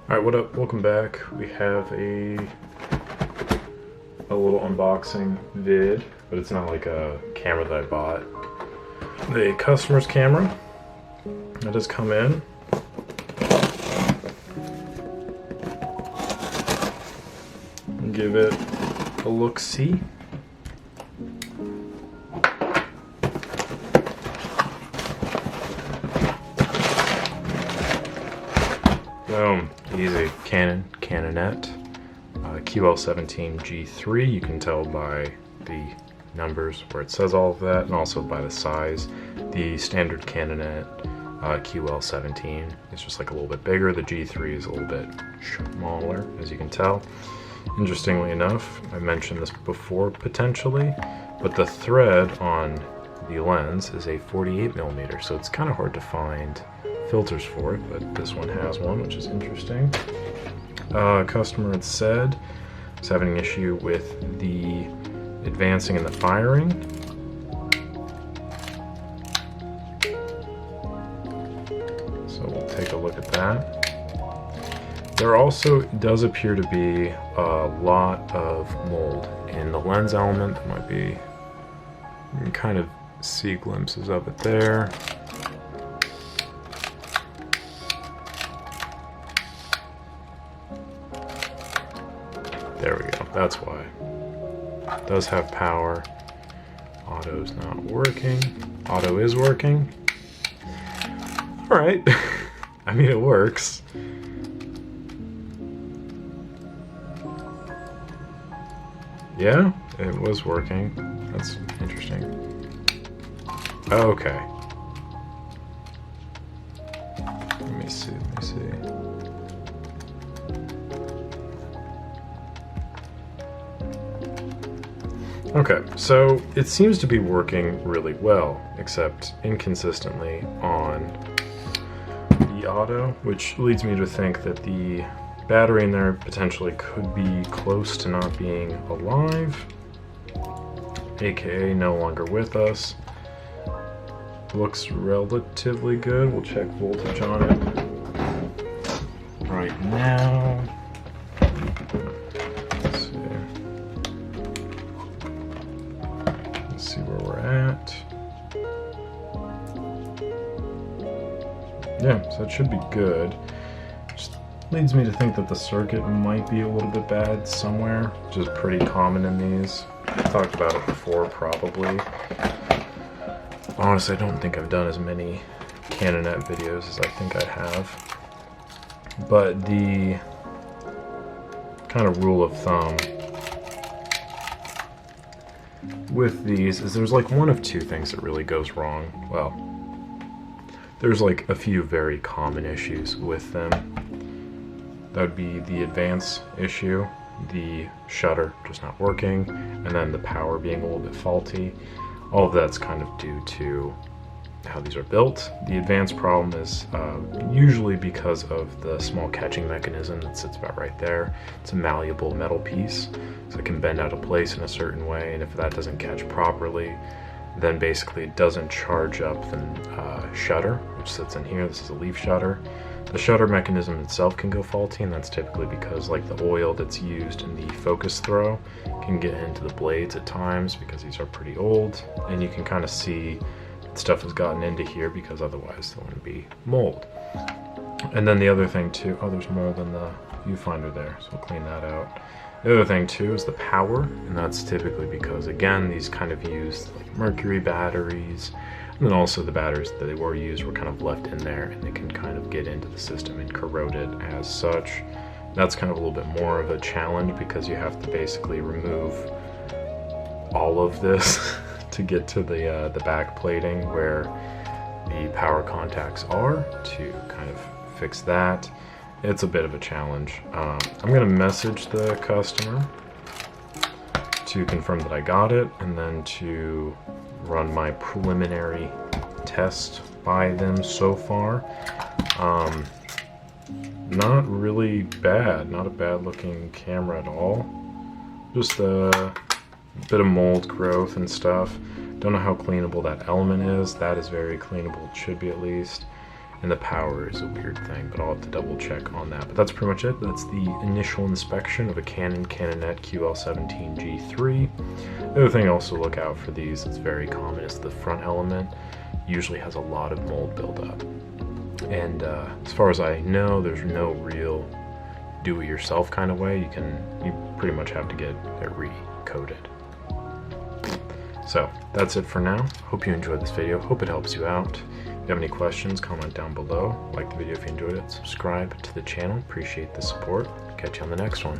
Alright, what up? Welcome back. We have a little unboxing vid, but it's not like a camera that I bought. The customer's camera that has come in. Give it a look-see. Boom. Easy. Canon, Canonet, QL17 G3. You can tell by the numbers where it says all of that, and also by the size. The standard Canonet QL17 is just like a little bit bigger. The G3 is a little bit smaller, as you can tell. Interestingly enough, I mentioned this before potentially, but the thread on the lens is a 48mm, so it's kind of hard to find filters for it, but this one has one, which is interesting. Customer had said is having an issue with the advancing and the firing. So we'll take a look at that. There also does appear to be a lot of mold in the lens element. There might be, you can kind of see glimpses of it there. There we go, that's why. It does have power. Auto's not working. Auto is working. All right, I mean, it works. Yeah, it was working. That's interesting. Okay. Let me see. Okay, so it seems to be working really well, except inconsistently on the auto, which leads me to think that the battery in there potentially could be close to not being alive, aka no longer with us. Looks relatively good. We'll check voltage on it right now. Let's see where we're at. Yeah, so it should be good. Leads me to think that the circuit might be a little bit bad somewhere, which is pretty common in these. I've talked about it before, probably. Honestly, I don't think I've done as many Canonet videos as I think I have. But the kind of rule of thumb with these is there's like one of two things that really goes wrong. Well, there's like a few very common issues with them. That would be the advance issue, the shutter just not working, and then the power being a little bit faulty. All of that's kind of due to how these are built. The advance problem is usually because of the small catching mechanism that sits about right there. It's a malleable metal piece, so it can bend out of place in a certain way, and if that doesn't catch properly, then basically it doesn't charge up the shutter, which sits in here. This is a leaf shutter. The shutter mechanism itself can go faulty, and that's typically because like the oil that's used in the focus throw can get into the blades at times because these are pretty old, and you can kind of see stuff has gotten into here because otherwise there wouldn't be mold. And then the other thing too, oh, there's mold in the viewfinder there, so we'll clean that out. The other thing too is the power, and that's typically because, again, these kind of use like mercury batteries, and then also the batteries that they were used were kind of left in there, and they can kind of get into the system and corrode it as such. That's kind of a little bit more of a challenge because you have to basically remove all of this to get to the back plating where the power contacts are, to kind of fix that. It's a bit of a challenge. I'm gonna message the customer to confirm that I got it, and then to run my preliminary test by them so far. Not really bad, not a bad looking camera at all. Just a bit of mold growth and stuff. Don't know how cleanable that element is. That is very cleanable, it should be at least. And the power is a weird thing, but I'll have to double check on that. But that's pretty much it. That's the initial inspection of a Canon Canonet QL17 G3. The other thing also look out for these, it's very common, is the front element usually has a lot of mold buildup. And as far as I know, there's no real do-it-yourself kind of way. You pretty much have to get it recoated. So that's it for now. Hope you enjoyed this video. Hope it helps you out. If you have any questions, comment down below. Like the video if you enjoyed it. Subscribe to the channel. Appreciate the support. Catch you on the next one.